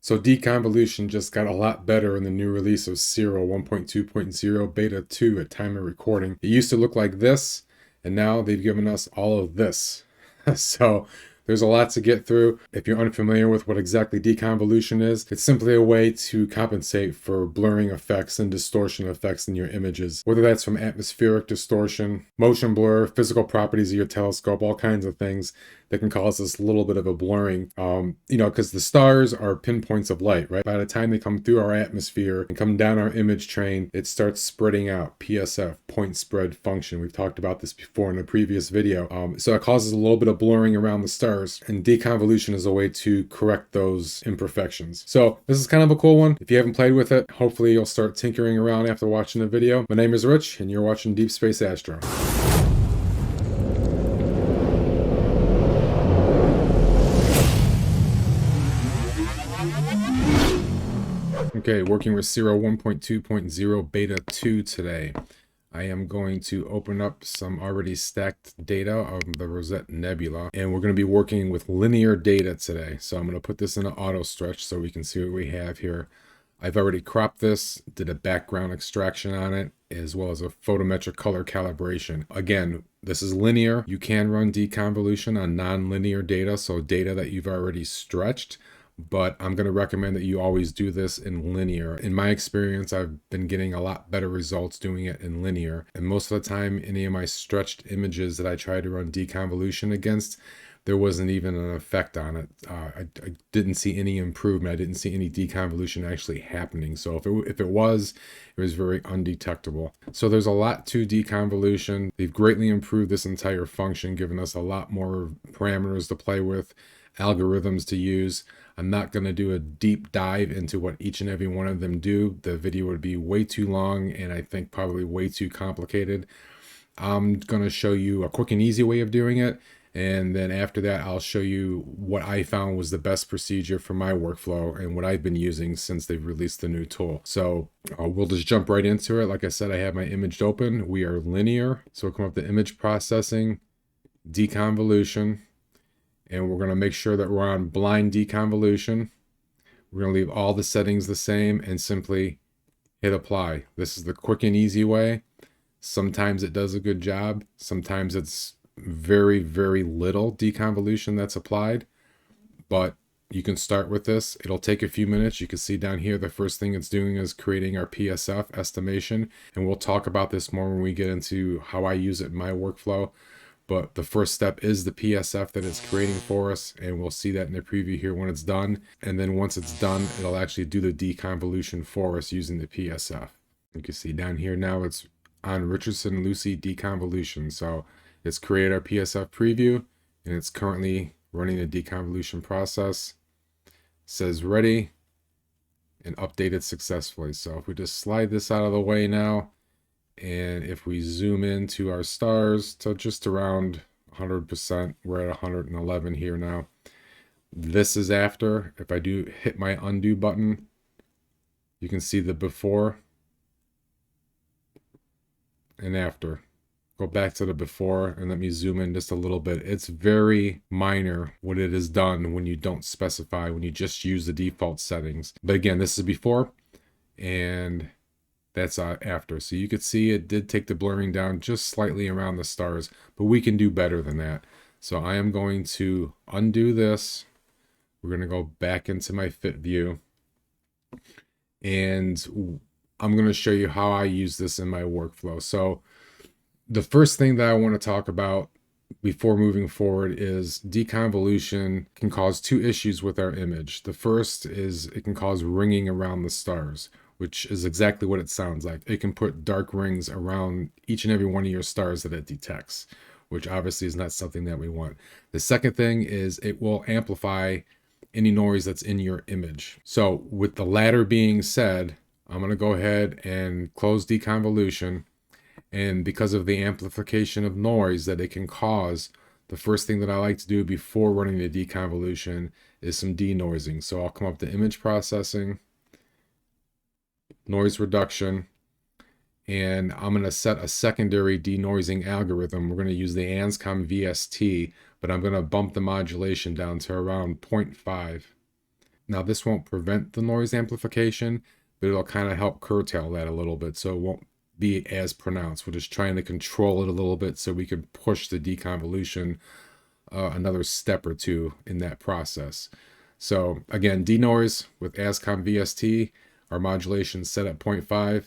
So deconvolution just got a lot better in the new release of Siril 1.2.0 beta 2 at time of recording. It used to look like this, and now they've given us all of this. So there's a lot to get through. If you're unfamiliar with what exactly deconvolution is, it's simply a way to compensate for blurring effects and distortion effects in your images, whether that's from atmospheric distortion, motion blur, physical properties of your telescope, all kinds of things that can cause this little bit of a blurring, because the stars are pinpoints of light, right? By the time they come through our atmosphere and come down our image train, it starts spreading out. PSF, point spread function. We've talked about this before in a previous video. So it causes a little bit of blurring around the stars, and deconvolution is a way to correct those imperfections. So this is kind of a cool one. If you haven't played with it, hopefully you'll start tinkering around after watching the video. My name is Rich, and you're watching Deep Space Astro. Okay, working with Siril 1.2.0 beta 2 today. I am going to open up some already stacked data of the Rosette Nebula, and we're going to be working with linear data today. So I'm going to put this in an auto stretch so we can see what we have here. I've already cropped this, did a background extraction on it, as well as a photometric color calibration. Again, this is linear. You can run deconvolution on non-linear data, so data that you've already stretched. But I'm going to recommend that you always do this in linear. In my experience, I've been getting a lot better results doing it in linear. And most of the time, any of my stretched images that I try to run deconvolution against, there wasn't even an effect on it. I didn't see any improvement. I didn't see any deconvolution actually happening. So if it was very undetectable. So there's a lot to deconvolution. They've greatly improved this entire function, giving us a lot more parameters to play with, algorithms to use. I'm not going to do a deep dive into what each and every one of them do. The video would be way too long and I think probably way too complicated. I'm going to show you a quick and easy way of doing it. And then after that, I'll show you what I found was the best procedure for my workflow and what I've been using since they've released the new tool. So we'll just jump right into it. Like I said, I have my image open. We are linear. So we'll come up to image processing, deconvolution. And we're going to make sure that we're on blind deconvolution. We're going to leave all the settings the same and simply hit apply. This is the quick and easy way. Sometimes it does a good job. Sometimes it's very, very little deconvolution that's applied. But you can start with this. It'll take a few minutes. You can see down here, the first thing it's doing is creating our PSF estimation. And we'll talk about this more when we get into how I use it in my workflow. But the first step is the PSF that it's creating for us, and we'll see that in the preview here when it's done. And then once it's done, it'll actually do the deconvolution for us using the PSF. You can see down here now it's on Richardson-Lucy deconvolution. So it's created our PSF preview, and it's currently running the deconvolution process. It says ready and updated successfully. So if we just slide this out of the way now, and if we zoom into our stars to just around 100%, we're at 111 here now. This is after. If I do hit my undo button, you can see the before and after. Go back to the before and let me zoom in just a little bit. It's very minor what it has done when you don't specify, when you just use the default settings. But again, this is before and that's after. So you could see it did take the blurring down just slightly around the stars, but we can do better than that. So I am going to undo this. We're going to go back into my fit view, and I'm going to show you how I use this in my workflow. So the first thing that I want to talk about before moving forward is deconvolution can cause two issues with our image. The first is it can cause ringing around the stars, which is exactly what it sounds like. It can put dark rings around each and every one of your stars that it detects, which obviously is not something that we want. The second thing is it will amplify any noise that's in your image. So with the latter being said, I'm going to go ahead and close deconvolution. And because of the amplification of noise that it can cause, the first thing that I like to do before running the deconvolution is some denoising. So I'll come up to image processing, noise reduction, and I'm going to set a secondary denoising algorithm. We're going to use the Anscom VST, but I'm going to bump the modulation down to around 0.5. Now this won't prevent the noise amplification, but it'll kind of help curtail that a little bit, so it won't be as pronounced. We're just trying to control it a little bit so we can push the deconvolution another step or two in that process. So again, denoise with ASCOM VST, our modulation set at 0.5.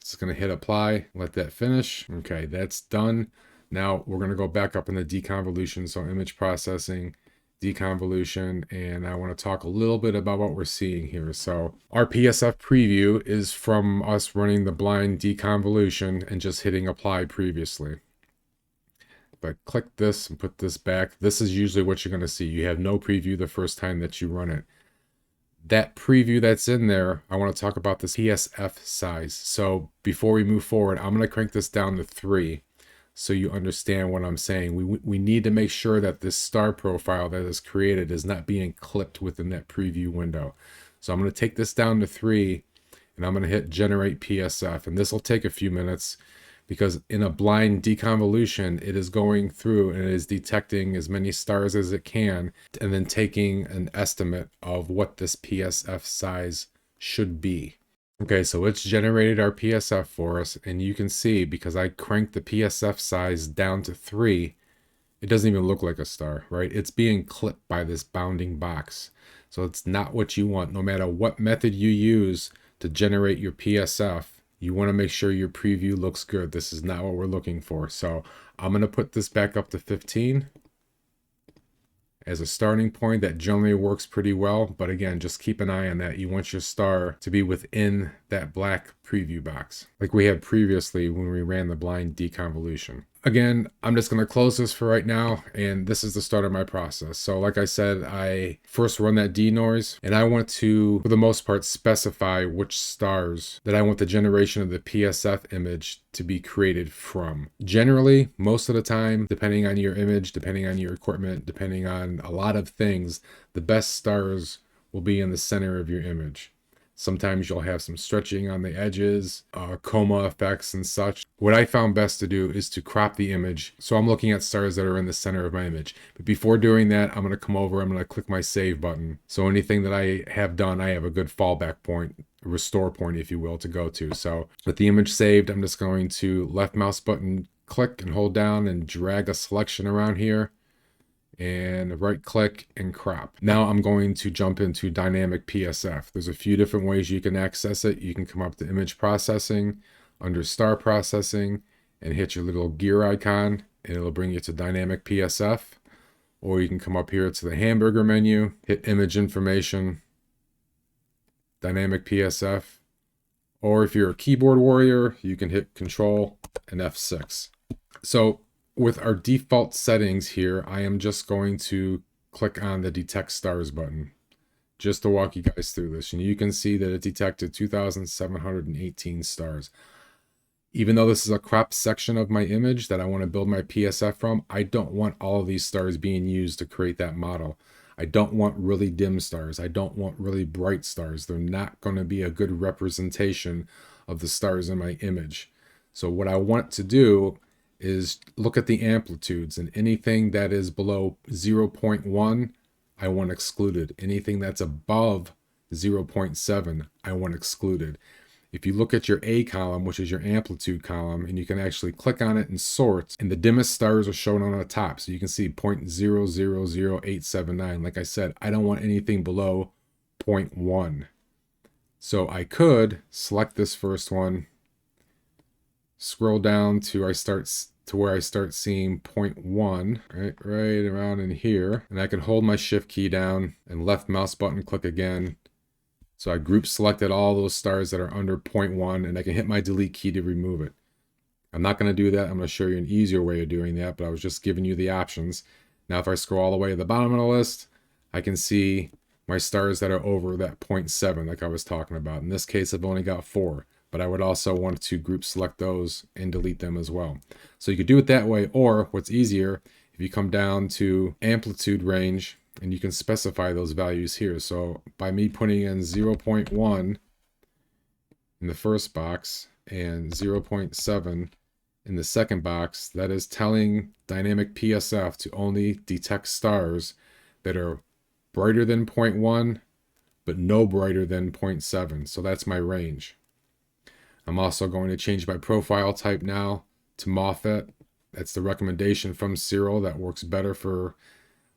It's going to hit apply, let that finish. Okay, that's done. Now we're going to go back up in the deconvolution, so image processing, deconvolution, and I want to talk a little bit about what we're seeing here. So our PSF preview is from us running the blind deconvolution and just hitting apply previously. If I click this and put this back, this is usually what you're going to see. You have no preview the first time that you run it. That preview that's in there, I want to talk about this PSF size. So before we move forward, I'm going to crank this down to 3 so you understand what I'm saying. We need to make sure that this star profile that is created is not being clipped within that preview window. So I'm going to take this down to 3 and I'm going to hit generate PSF, and this will take a few minutes because in a blind deconvolution, it is going through and it is detecting as many stars as it can and then taking an estimate of what this PSF size should be. Okay, so it's generated our PSF for us, and you can see because I cranked the PSF size down to 3, it doesn't even look like a star, right? It's being clipped by this bounding box. So it's not what you want. No matter what method you use to generate your PSF, you want to make sure your preview looks good. This is not what we're looking for. So I'm going to put this back up to 15 as a starting point. That generally works pretty well. But again, just keep an eye on that. You want your star to be within that black preview box, like we had previously when we ran the blind deconvolution. Again, I'm just going to close this for right now, and this is the start of my process. So like I said, I first run that denoise, and I want to, for the most part, specify which stars that I want the generation of the PSF image to be created from. Generally, most of the time, depending on your image, depending on your equipment, depending on a lot of things, the best stars will be in the center of your image. Sometimes you'll have some stretching on the edges, coma effects and such. What I found best to do is to crop the image. So I'm looking at stars that are in the center of my image. But before doing that, I'm going to come over, I'm going to click my save button. So anything that I have done, I have a good fallback point, restore point, if you will, to go to. So with the image saved, I'm just going to left mouse button, click and hold down and drag a selection around here, and right click and crop. Now I'm going to jump into dynamic PSF. There's a few different ways you can access it. You can come up to image processing, under star processing, and hit your little gear icon, and it'll bring you to dynamic PSF. Or you can come up here to the hamburger menu, hit image information, dynamic PSF. Or if you're a keyboard warrior, you can hit Control and F6. So with our default settings here, I am just going to click on the Detect Stars button just to walk you guys through this. And you can see that it detected 2,718 stars. Even though this is a cropped section of my image that I want to build my PSF from, I don't want all of these stars being used to create that model. I don't want really dim stars. I don't want really bright stars. They're not going to be a good representation of the stars in my image. So what I want to do is look at the amplitudes, and anything that is below 0.1, I want excluded. Anything that's above 0.7, I want excluded. If you look at your A column, which is your amplitude column, and you can actually click on it and sort, and the dimmest stars are shown on the top. So you can see 0.000879. Like I said, I don't want anything below 0.1. So I could select this first one, scroll down to where I start seeing 0.1, right around in here. And I can hold my shift key down and left mouse button click again. So I group selected all those stars that are under 0.1, and I can hit my delete key to remove it. I'm not going to do that. I'm going to show you an easier way of doing that, but I was just giving you the options. Now if I scroll all the way to the bottom of the list, I can see my stars that are over that 0.7 like I was talking about. In this case, I've only got 4. But I would also want to group select those and delete them as well. So you could do it that way, or what's easier, if you come down to amplitude range and you can specify those values here. So by me putting in 0.1 in the first box and 0.7 in the second box, that is telling dynamic PSF to only detect stars that are brighter than 0.1 but no brighter than 0.7. So that's my range. I'm also going to change my profile type now to MOFET. That's the recommendation from Siril that works better for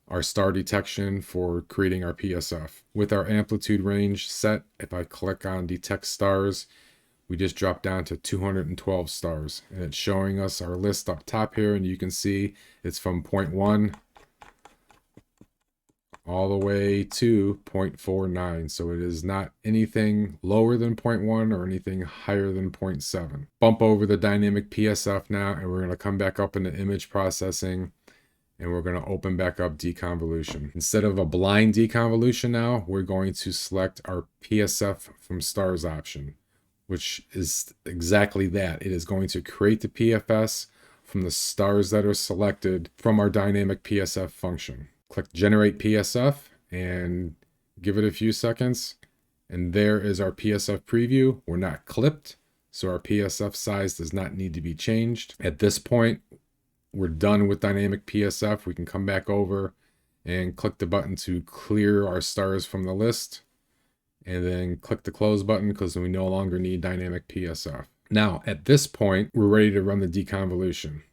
our star detection for creating our PSF. With our amplitude range set, if I click on detect stars, we just drop down to 212 stars. And it's showing us our list up top here, and you can see it's from 0.1 all the way to 0.49. So it is not anything lower than 0.1 or anything higher than 0.7. Bump over the dynamic PSF now, and we're going to come back up into image processing, and we're going to open back up deconvolution. Instead of a blind deconvolution now, we're going to select our PSF from stars option, which is exactly that. It is going to create the PFS from the stars that are selected from our dynamic PSF function. Click generate PSF and give it a few seconds. And there is our PSF preview. We're not clipped, so our PSF size does not need to be changed. At this point, we're done with dynamic PSF. We can come back over and click the button to clear our stars from the list, and then click the close button because we no longer need dynamic PSF. Now, at this point, we're ready to run the deconvolution.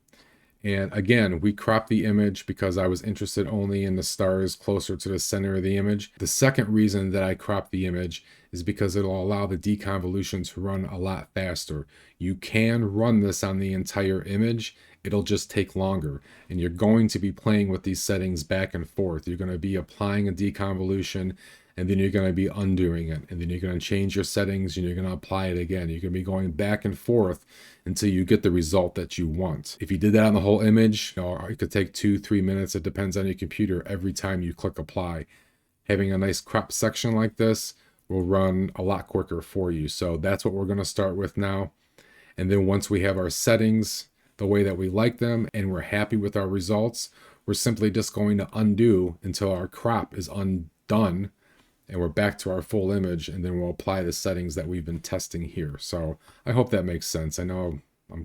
And again, we cropped the image because I was interested only in the stars closer to the center of the image. The second reason that I cropped the image is because it'll allow the deconvolution to run a lot faster. You can run this on the entire image. It'll just take longer. And you're going to be playing with these settings back and forth. You're going to be applying a deconvolution, and then you're going to be undoing it. And then you're going to change your settings, and you're going to apply it again. You're going to be going back and forth until you get the result that you want. If you did that on the whole image, it could take 2-3 minutes. It depends on your computer every time you click apply. Having a nice crop section like this will run a lot quicker for you. So that's what we're going to start with now. And then once we have our settings the way that we like them and we're happy with our results, we're simply just going to undo until our crop is undone and we're back to our full image, and then we'll apply the settings that we've been testing here. So I hope that makes sense. I know I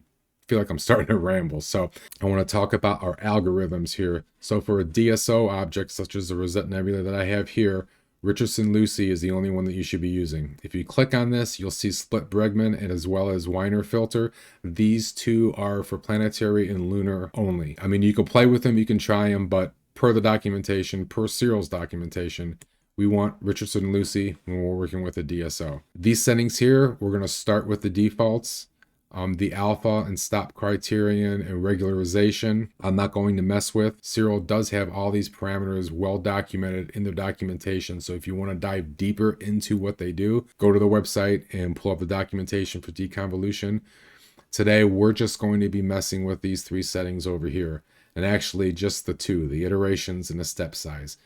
feel like I'm starting to ramble. So I want to talk about our algorithms here. So for a DSO object such as the Rosette Nebula that I have here, Richardson-Lucy is the only one that you should be using. If you click on this, you'll see Split Bregman and as well as Weiner filter. These two are for planetary and lunar only. I mean, you can play with them, you can try them, but per the documentation, per Siril's documentation, we want Richardson-Lucy when we're working with a DSO. These settings here, we're going to start with the defaults. The alpha and stop criterion and regularization, I'm not going to mess with. Siril does have all these parameters well documented in their documentation. So if you want to dive deeper into what they do, go to the website and pull up the documentation for deconvolution. Today, we're just going to be messing with these three settings over here. And actually just the two, the iterations and the step size.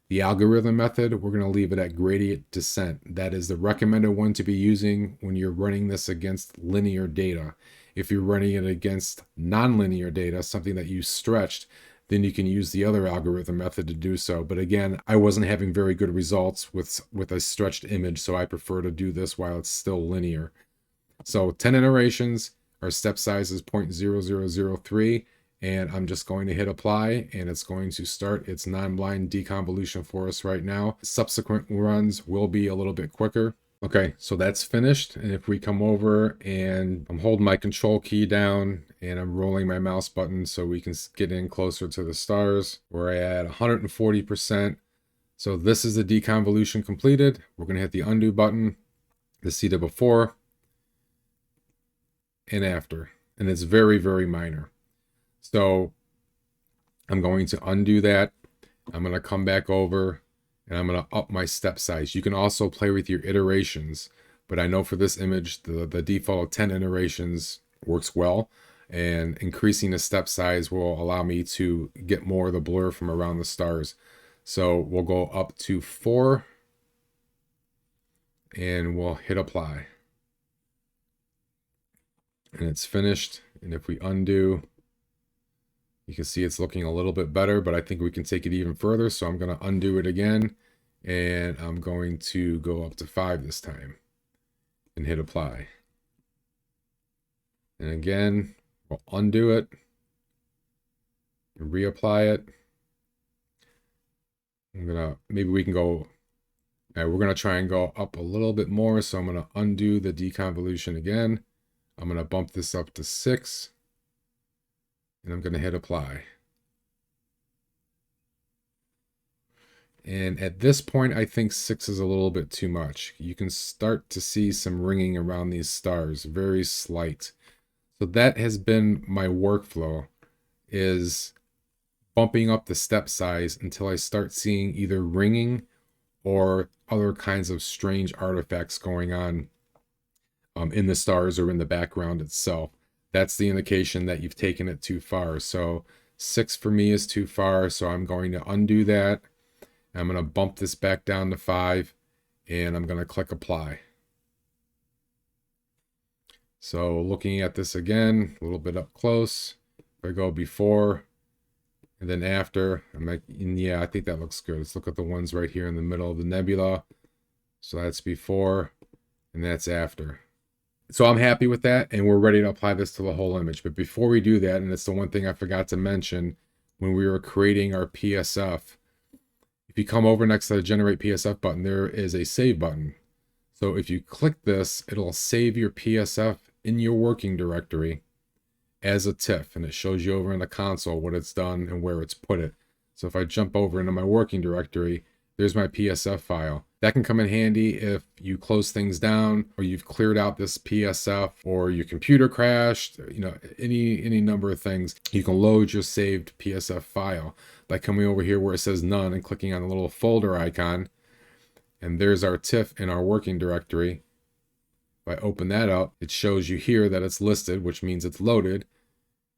The algorithm method, we're going to leave it at gradient descent. That is the recommended one to be using when you're running this against linear data. If you're running it against nonlinear data, something that you stretched, then you can use the other algorithm method to do so. But again, I wasn't having very good results with a stretched image, so I prefer to do this while it's still linear. So 10 iterations, our step size is 0.0003. And I'm just going to hit apply, and it's going to start its non-blind deconvolution for us right now. Subsequent runs will be a little bit quicker. Okay, so that's finished. And if we come over and I'm holding my control key down and I'm rolling my mouse button so we can get in closer to the stars, we're at 140%. So this is the deconvolution completed. We're going to hit the undo button to see the before and after. And it's very, very minor. So I'm going to undo that. I'm going to come back over and I'm going to up my step size. You can also play with your iterations, but I know for this image, the default of 10 iterations works well, and increasing the step size will allow me to get more of the blur from around the stars. So we'll go up to 4 and we'll hit apply. And it's finished. And if we undo, you can see it's looking a little bit better, but I think we can take it even further. So I'm going to undo it again, and I'm going to go up to 5 this time and hit apply. And again, we'll undo it and reapply it. Maybe we can go All right, we're going to try and go up a little bit more. So I'm going to undo the deconvolution again. I'm going to bump this up to 6. And I'm going to hit apply. And at this point, I think 6 is a little bit too much. You can start to see some ringing around these stars, very slight. So that has been my workflow, is bumping up the step size until I start seeing either ringing or other kinds of strange artifacts going on in the stars or in the background itself. That's the indication that you've taken it too far. So 6 for me is too far, so I'm going to undo that. I'm going to bump this back down to 5, and I'm going to click apply. So looking at this again, a little bit up close. If I go before and then after, I'm like, yeah, I think that looks good. Let's look at the ones right here in the middle of the nebula. So that's before and that's after. So I'm happy with that, and we're ready to apply this to the whole image. But before we do that, and it's the one thing I forgot to mention when we were creating our PSF, if you come over next to the Generate PSF button, there is a Save button. So if you click this, it'll save your PSF in your working directory as a TIFF, and it shows you over in the console what it's done and where it's put it. So if I jump over into my working directory, there's my PSF file. That can come in handy if you close things down, or you've cleared out this PSF, or your computer crashed, any number of things. You can load your saved PSF file by coming over here where it says none and clicking on the little folder icon. And there's our TIFF in our working directory. If I open that up, it shows you here that it's listed, which means it's loaded.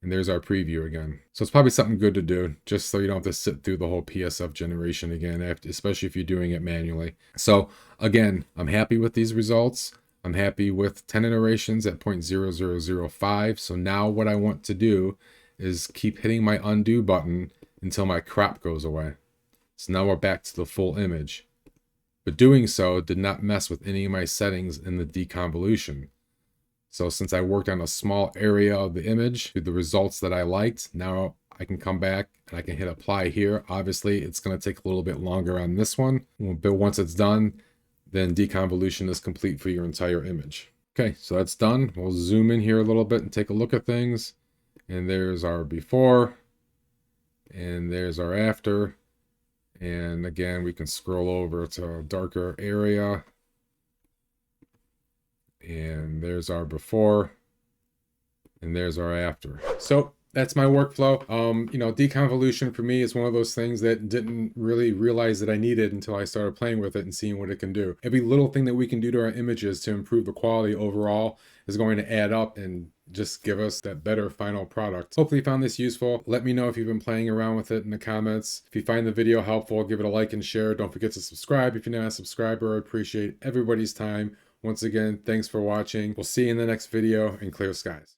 And there's our preview again. So it's probably something good to do, just so you don't have to sit through the whole PSF generation again, especially if you're doing it manually. So again, I'm happy with these results. I'm happy with 10 iterations at 0.0005. So now what I want to do is keep hitting my undo button until my crop goes away. So now we're back to the full image. But doing so did not mess with any of my settings in the deconvolution. So since I worked on a small area of the image with the results that I liked, now I can come back and I can hit apply here. Obviously, it's going to take a little bit longer on this one, but once it's done, then deconvolution is complete for your entire image. Okay, so that's done. We'll zoom in here a little bit and take a look at things. And there's our before, and there's our after. And again, we can scroll over to a darker area. And there's our before, and there's our after. So that's my workflow. Deconvolution for me is one of those things that didn't really realize that I needed until I started playing with it and seeing what it can do. Every little thing that we can do to our images to improve the quality overall is going to add up and just give us that better final product. Hopefully you found this useful. Let me know if you've been playing around with it in the comments. If you find the video helpful, give it a like and share. Don't forget to subscribe if you're not a subscriber. I appreciate everybody's time. Once again, thanks for watching. We'll see you in the next video, and clear skies.